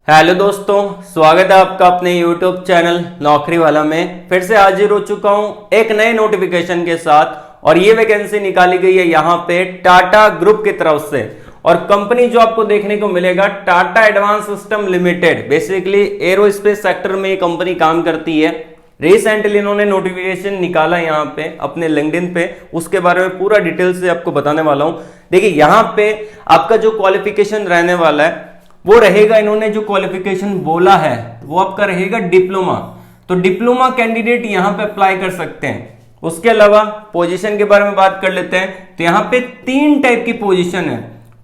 Hello दोस्तों, स्वागत है आपका अपने YouTube चैनल नौकरी वाला में। फिर से हाजिर हो चुका हूं एक नए नोटिफिकेशन के साथ और ये वैकेंसी निकाली गई है यहाँ पे टाटा ग्रुप की तरफ से। और कंपनी जो आपको देखने को मिलेगा Tata advance system limited, basically aerospace sector में ये कंपनी काम करती है। रिसेंटली इन्होंने नोटिफिकेशन निकाला यहाँ पे अपने लिंक्डइन पे, उसके बारे में पूरा डिटेल से आपको बताने वाला हूं। देखिए यहाँ पे आपका जो क्वालिफिकेशन रहने वाला है वो रहेगा, इन्होंने जो क्वालिफिकेशन बोला है वो आपका रहेगा डिप्लोमा। तो डिप्लोमा कैंडिडेट यहां पे अप्लाई कर सकते हैं। उसके अलावा पोजीशन के बारे में बात कर लेते हैं। तो यहां पे 3 टाइप की पोजीशन है।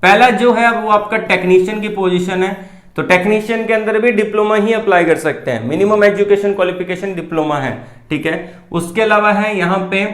पहला जो है वो आपका टेक्नीशियन की पोजीशन है। तो टेक्नीशियन के अंदर भी डिप्लोमा ही अप्लाई कर सकते हैं, मिनिमम एजुकेशन क्वालिफिकेशन डिप्लोमा है, ठीक है। उसके अलावा है यहां पे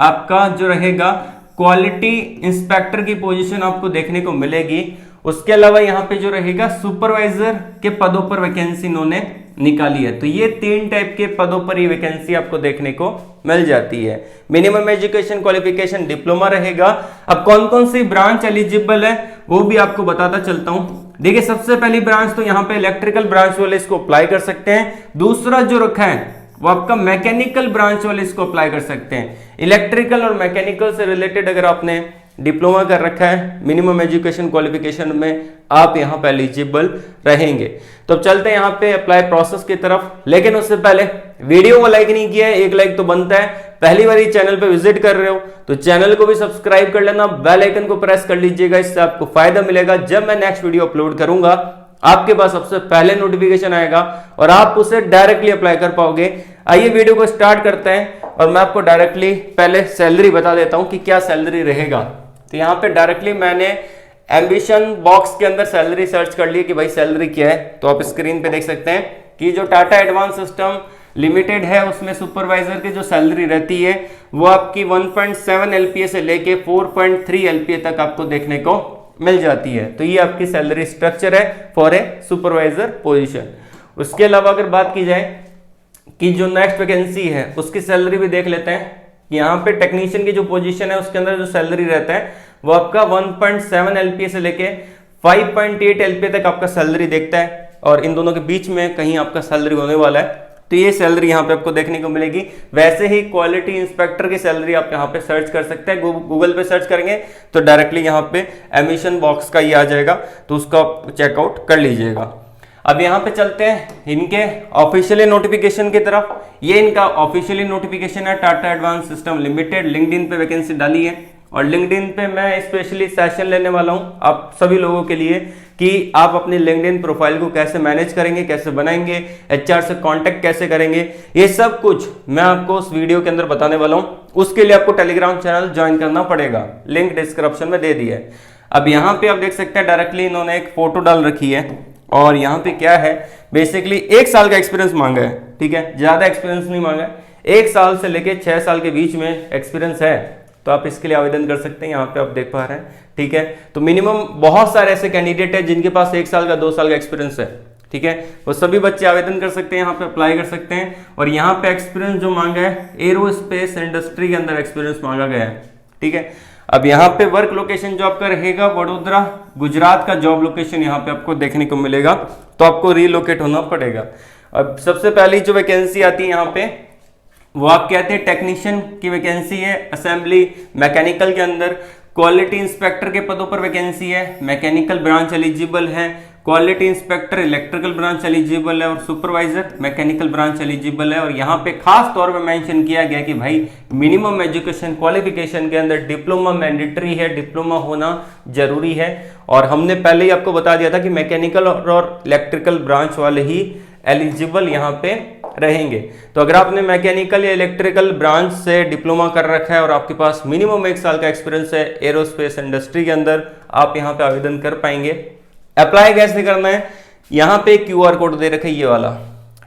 आपका जो रहेगा क्वालिटी इंस्पेक्टर की पोजीशन आपको देखने को मिलेगी। उसके अलावा यहाँ पे जो रहेगा सुपरवाइजर के पदों पर वैकेंसी इन्होंने निकाली है। तो ये 3 टाइप के पदों पर ये वैकेंसी आपको देखने को मिल जाती है। मिनिमम एजुकेशन क्वालिफिकेशन डिप्लोमा रहेगा। अब कौन कौन सी ब्रांच एलिजिबल है वो भी आपको बताता चलता हूं। देखिए सबसे पहली ब्रांच तो यहाँ पे इलेक्ट्रिकल ब्रांच वाले इसको अप्लाई कर सकते हैं। दूसरा जो रखा है वो आपका मैकेनिकल ब्रांच वाले इसको अप्लाई कर सकते हैं। इलेक्ट्रिकल और मैकेनिकल से रिलेटेड अगर आपने डिप्लोमा कर रखा है मिनिमम एजुकेशन क्वालिफिकेशन में, आप यहाँ पे एलिजिबल रहेंगे। तो अब चलते हैं यहाँ पे अप्लाई प्रोसेस की तरफ। लेकिन उससे पहले वीडियो को लाइक नहीं किया है, एक लाइक तो बनता है। पहली बार चैनल पे विजिट कर रहे हो तो चैनल को भी सब्सक्राइब कर लेना, बेल आइकन को प्रेस कर लीजिएगा। इससे आपको फायदा मिलेगा, जब मैं नेक्स्ट वीडियो अपलोड करूंगा आपके पास सबसे पहले नोटिफिकेशन आएगा और आप उसे डायरेक्टली अप्लाई कर पाओगे। आइए वीडियो को स्टार्ट करते हैं और मैं आपको डायरेक्टली पहले सैलरी बता देता हूं कि क्या सैलरी रहेगा। तो यहाँ पे डायरेक्टली मैंने एम्बिशन बॉक्स के अंदर सैलरी सर्च कर ली कि भाई सैलरी क्या है। तो आप स्क्रीन पे देख सकते हैं कि जो टाटा एडवांस सिस्टम लिमिटेड है उसमें सुपरवाइजर की जो सैलरी रहती है वो आपकी 1.7 LPA से लेके 4.3 LPA तक आपको देखने को मिल जाती है। तो ये आपकी सैलरी स्ट्रक्चर है फॉर ए सुपरवाइजर पोजीशन। उसके अलावा अगर बात की जाए कि जो नेक्स्ट वैकेंसी है उसकी सैलरी भी देख लेते हैं। यहाँ पे टेक्नीशियन की जो पोजीशन है उसके अंदर जो सैलरी रहता है वो आपका 1.7 LPA से लेके 5.8 LPA तक आपका सैलरी देखता है और इन दोनों के बीच में कहीं आपका सैलरी होने वाला है। तो ये सैलरी यहाँ पे आपको देखने को मिलेगी। वैसे ही क्वालिटी इंस्पेक्टर की सैलरी आप यहाँ पे सर्च कर सकते हैं। गूगल पे सर्च करेंगे तो डायरेक्टली यहाँ पे एमिशन बॉक्स का ये आ जाएगा, तो उसका चेकआउट कर लीजिएगा। अब यहाँ पे चलते हैं इनके ऑफिशियली नोटिफिकेशन की तरफ। ये इनका ऑफिशियली नोटिफिकेशन है, Tata advance system limited. LinkedIn पे वैकेंसी डाली है और लिंक्डइन पे मैं स्पेशली सेशन लेने वाला हूँ आप सभी लोगों के लिए कि आप अपनी लिंक्डइन प्रोफाइल को कैसे मैनेज करेंगे, कैसे बनाएंगे, HR से कांटेक्ट कैसे करेंगे, ये सब कुछ मैं आपको उस वीडियो के अंदर बताने वाला हूँ। उसके लिए आपको टेलीग्राम चैनल ज्वाइन करना पड़ेगा, लिंक डिस्क्रिप्शन में दे दिया है। अब यहाँ पे आप देख सकते हैं डायरेक्टली इन्होंने एक फोटो डाल रखी है और यहाँ पे क्या है, बेसिकली 1 साल का एक्सपीरियंस मांगा है, ठीक है, ज्यादा एक्सपीरियंस नहीं मांगा है। 1 साल से लेके 6 साल के बीच में एक्सपीरियंस है तो आप इसके लिए आवेदन कर सकते हैं। यहाँ पे आप देख पा रहे हैं, ठीक है। तो मिनिमम बहुत सारे ऐसे कैंडिडेट है जिनके पास 1 साल का 2 साल का एक्सपीरियंस है, ठीक है। वो सभी बच्चे आवेदन कर सकते हैं, यहाँ पे अप्लाई कर सकते हैं। और यहाँ पे एक्सपीरियंस जो मांगा है एरोस्पेस इंडस्ट्री के अंदर एक्सपीरियंस मांगा गया है, ठीक है। अब यहाँ पे वर्क लोकेशन जो आपका रहेगा वडोदरा गुजरात का जॉब लोकेशन यहाँ पे आपको देखने को मिलेगा, तो आपको रीलोकेट होना पड़ेगा। अब सबसे पहली जो वैकेंसी आती है यहाँ पे वो आप कहते हैं टेक्नीशियन की वैकेंसी है। असेंबली मैकेनिकल के अंदर क्वालिटी इंस्पेक्टर के पदों पर वैकेंसी है। मैकेनिकल ब्रांच एलिजिबल है, quality inspector electrical branch eligible है और सुपरवाइजर मैकेनिकल ब्रांच एलिजिबल है। और यहाँ पे खास तौर पे मेंशन किया गया कि भाई मिनिमम एजुकेशन क्वालिफिकेशन के अंदर डिप्लोमा मैंडेटरी है, डिप्लोमा होना जरूरी है। और हमने पहले ही आपको बता दिया था कि मैकेनिकल और इलेक्ट्रिकल ब्रांच वाले ही एलिजिबल यहाँ पे रहेंगे। तो अगर आपने मैकेनिकल या इलेक्ट्रिकल ब्रांच से डिप्लोमा कर रखा है और आपके पास मिनिमम 1 साल का एक्सपीरियंस है एरोस्पेस इंडस्ट्री के अंदर, आप यहाँ पे आवेदन कर पाएंगे। अप्लाई कैसे करना है, यहाँ पे QR कोड दे रखा है ये वाला,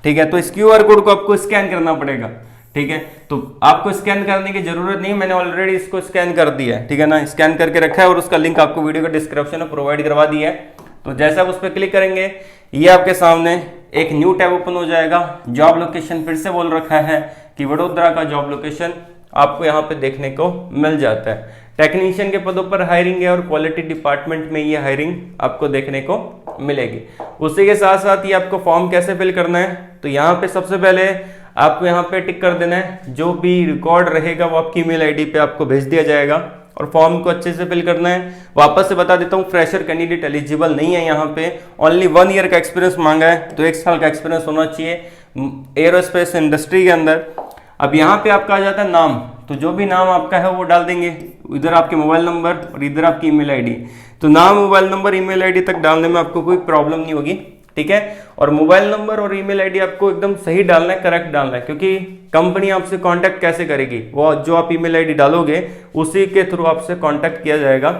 ठीक है। तो इस QR कोड को आपको स्कैन करना पड़ेगा, ठीक है। तो आपको स्कैन करने की जरूरत नहीं, मैंने ऑलरेडी इसको स्कैन कर दिया है, ठीक है ना, स्कैन करके रखा है और उसका लिंक आपको वीडियो के डिस्क्रिप्शन में प्रोवाइड करवा दिया है। तो जैसे आप उस पर क्लिक करेंगे ये आपके सामने एक न्यू टैब ओपन हो जाएगा। जॉब लोकेशन फिर से बोल रखा है कि वडोदरा का जॉब लोकेशन आपको यहाँ पे देखने को मिल जाता है, टेक्नीशियन के पदों पर हायरिंग है और क्वालिटी डिपार्टमेंट में ये हायरिंग आपको देखने को मिलेगी। उसी के साथ साथ ये आपको फॉर्म कैसे फिल करना है, तो यहाँ पे सबसे पहले आपको यहाँ पे टिक कर देना है, जो भी रिकॉर्ड रहेगा वो आपकी ईमेल आईडी पे आपको भेज दिया जाएगा और फॉर्म को अच्छे से फिल करना है। वापस से बता देता हूँ, फ्रेशर कैंडिडेट एलिजिबल नहीं है, यहाँ पे ओनली 1 ईयर का एक्सपीरियंस मांगा है, तो 1 साल का एक्सपीरियंस होना चाहिए एरोस्पेस इंडस्ट्री के अंदर। अब यहाँ पे आपका आ जाता है नाम, तो जो भी नाम आपका है वो डाल देंगे, इधर आपके मोबाइल नंबर और इधर आपकी ईमेल आईडी। तो नाम, मोबाइल नंबर, ईमेल आईडी तक डालने में आपको कोई प्रॉब्लम नहीं होगी, ठीक है। और मोबाइल नंबर और ईमेल आईडी आपको एकदम सही डालना है, करेक्ट डालना है, क्योंकि कंपनी आपसे कांटेक्ट कैसे करेगी, वो जो आप ईमेल आईडी डालोगे उसी के थ्रू आपसे कांटेक्ट किया जाएगा।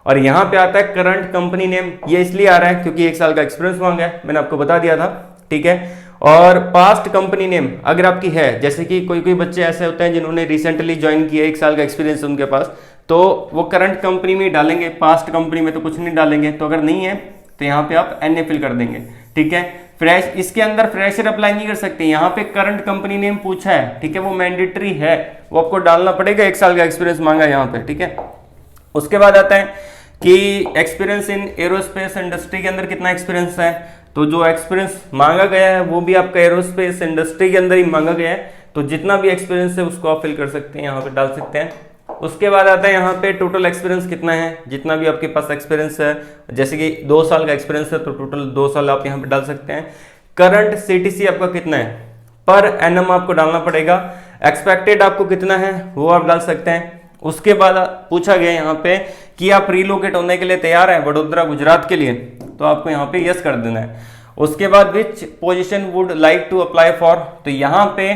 और यहाँ पे आता है करंट कंपनी नेम, ये इसलिए आ रहा है क्योंकि 1 साल का एक्सपीरियंस मांगा है, मैंने आपको बता दिया था, ठीक है। और पास्ट कंपनी नेम अगर आपकी है, जैसे कि कोई बच्चे ऐसे होते हैं जिन्होंने रिसेंटली ज्वाइन किया, 1 साल का एक्सपीरियंस उनके पास, तो वो करंट कंपनी में डालेंगे, पास्ट कंपनी में तो कुछ नहीं डालेंगे। तो अगर नहीं है तो यहाँ पे आप NA फिल कर देंगे, ठीक है। फ्रेश, इसके अंदर फ्रेशर अप्लाई नहीं कर सकते, यहाँ पे करंट कंपनी नेम पूछा है, ठीक है, वो मैंडेटरी है, वो आपको डालना पड़ेगा, 1 साल का एक्सपीरियंस मांगा है यहाँ पे, ठीक है। उसके बाद आता है कि एक्सपीरियंस इन एरोस्पेस इंडस्ट्री के अंदर कितना एक्सपीरियंस है, तो जो एक्सपीरियंस मांगा गया है वो भी आपका एरोस्पेस इंडस्ट्री के अंदर ही मांगा गया है, तो जितना भी एक्सपीरियंस है उसको आप फिल कर सकते हैं, यहाँ पे डाल सकते हैं। उसके बाद आता है यहाँ पे टोटल एक्सपीरियंस कितना है, जितना भी आपके पास एक्सपीरियंस है, जैसे कि 2 साल का एक्सपीरियंस है तो टोटल 2 साल आप यहाँ पे डाल सकते हैं। करंट CTC आपका कितना है, पर एनम आपको डालना पड़ेगा। एक्सपेक्टेड आपको कितना है वो आप डाल सकते हैं। उसके बाद पूछा गया यहाँ पे कि आप रीलोकेट होने के लिए तैयार हैं वडोदरा गुजरात के लिए, तो आपको यहाँ पे यस कर देना है। उसके बाद which position would like to apply for, तो यहाँ पे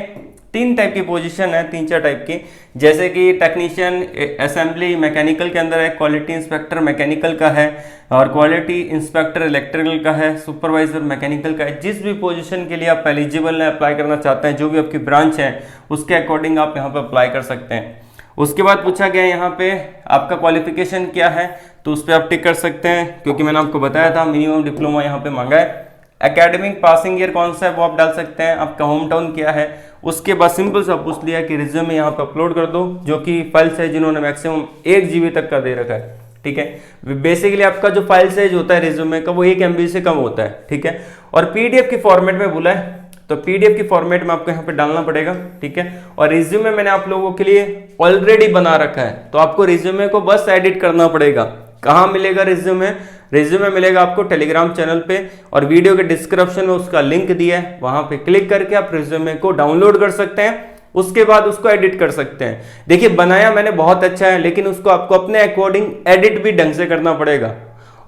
3 टाइप की पोजीशन है, 3-4 टाइप की, जैसे कि टेक्नीशियन असेंबली मैकेनिकल के अंदर है, क्वालिटी इंस्पेक्टर मैकेनिकल का है, और क्वालिटी इंस्पेक्टर इलेक्ट्रिकल का है, सुपरवाइजर मैकेनिकल का है। जिस भी पोजीशन के लिए आप एलिजिबल है, अप्लाई करना चाहते हैं, जो भी आपकी ब्रांच है उसके अकॉर्डिंग आप यहाँ पे अप्लाई कर सकते हैं। उसके बाद पूछा गया यहाँ पे आपका क्वालिफिकेशन क्या है, तो उस पर आप टिक कर सकते हैं, क्योंकि मैंने आपको बताया था मिनिमम डिप्लोमा यहाँ पे मांगा है। एकेडमिक पासिंग ईयर कौन सा है वो आप डाल सकते हैं। आपका होम टाउन क्या है, उसके बाद सिंपल सा पूछ लिया कि रिज्यूमे यहाँ पे अपलोड कर दो, जो कि फाइल साइज जिन्होंने मैक्सिमम 1 GB तक का दे रखा है, ठीक है। बेसिकली आपका जो फाइल साइज होता है रिज्यूमे का वो 1 MB से कम होता है, ठीक है। और PDF की फॉर्मेट में बोला है, तो PDF की फॉर्मेट में आपको यहाँ पे डालना पड़ेगा, ठीक है। और रिज्यूमे मैंने आप लोगों के लिए ऑलरेडी बना रखा है, तो आपको रिज्यूमे को बस एडिट करना पड़ेगा। कहाँ मिलेगा रिज्यूमे? रिज्यूमे मिलेगा आपको टेलीग्राम चैनल पे, और वीडियो के डिस्क्रिप्शन में उसका लिंक दिया है, वहां पे क्लिक करके आप रिज्यूमे को डाउनलोड कर सकते हैं। उसके बाद उसको एडिट कर सकते हैं। देखिए बनाया मैंने बहुत अच्छा है, लेकिन उसको आपको अपने अकॉर्डिंग एडिट भी ढंग से करना पड़ेगा।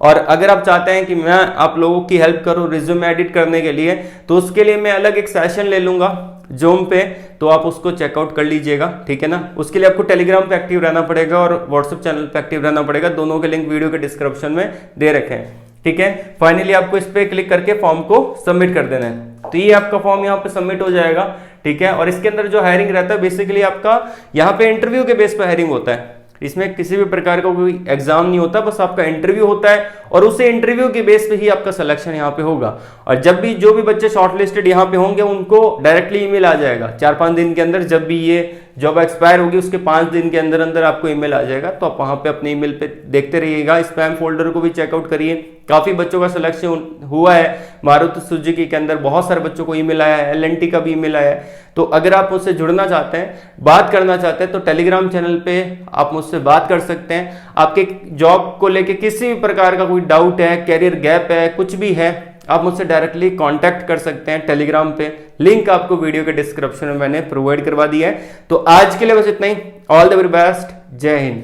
और अगर आप चाहते हैं कि मैं आप लोगों की हेल्प करूं रिज्यूमे एडिट करने के लिए, तो उसके लिए मैं अलग एक सेशन ले लूंगा जूम पे, तो आप उसको चेकआउट कर लीजिएगा, ठीक है ना। उसके लिए आपको टेलीग्राम पे एक्टिव रहना पड़ेगा और व्हाट्सएप चैनल पे एक्टिव रहना पड़ेगा। दोनों के लिंक वीडियो के डिस्क्रिप्शन में दे रखे हैं, ठीक है। फाइनली आपको इस पे क्लिक करके फॉर्म को सबमिट कर देना है। तो ये आपका फॉर्म यहाँ पे सबमिट हो जाएगा, ठीक है। और इसके अंदर जो हायरिंग रहता है बेसिकली आपका यहाँ पे इंटरव्यू के बेस पे हायरिंग होता है। इसमें किसी भी प्रकार का कोई एग्जाम नहीं होता, बस आपका इंटरव्यू होता है और उसे इंटरव्यू के बेस पे ही आपका सिलेक्शन यहाँ पे होगा। और जब भी जो भी बच्चे शॉर्टलिस्टेड यहाँ पे होंगे उनको डायरेक्टली ईमेल आ जाएगा 4-5 दिन के अंदर। जब भी ये जॉब एक्सपायर होगी उसके 5 दिन के अंदर अंदर आपको ईमेल आ जाएगा, तो आप वहां पे अपने ईमेल पे देखते रहिएगा। स्पैम फोल्डर को भी चेकआउट करिए। काफी बच्चों का सिलेक्शन हुआ है, मारुति सुजुकी के अंदर बहुत सारे बच्चों को ईमेल आया है, LNT का भी ईमेल आया है। तो अगर आप मुझसे जुड़ना चाहते हैं, बात करना चाहते हैं, तो टेलीग्राम चैनल पे आप मुझसे बात कर सकते हैं। आपके जॉब को लेके किसी भी प्रकार का कोई डाउट है, कैरियर गैप है, कुछ भी है, आप मुझसे डायरेक्टली कांटेक्ट कर सकते हैं टेलीग्राम पे। लिंक आपको वीडियो के डिस्क्रिप्शन में मैंने प्रोवाइड करवा दिया है। तो आज के लिए बस इतना ही। ऑल द वेरी बेस्ट, जय हिंद।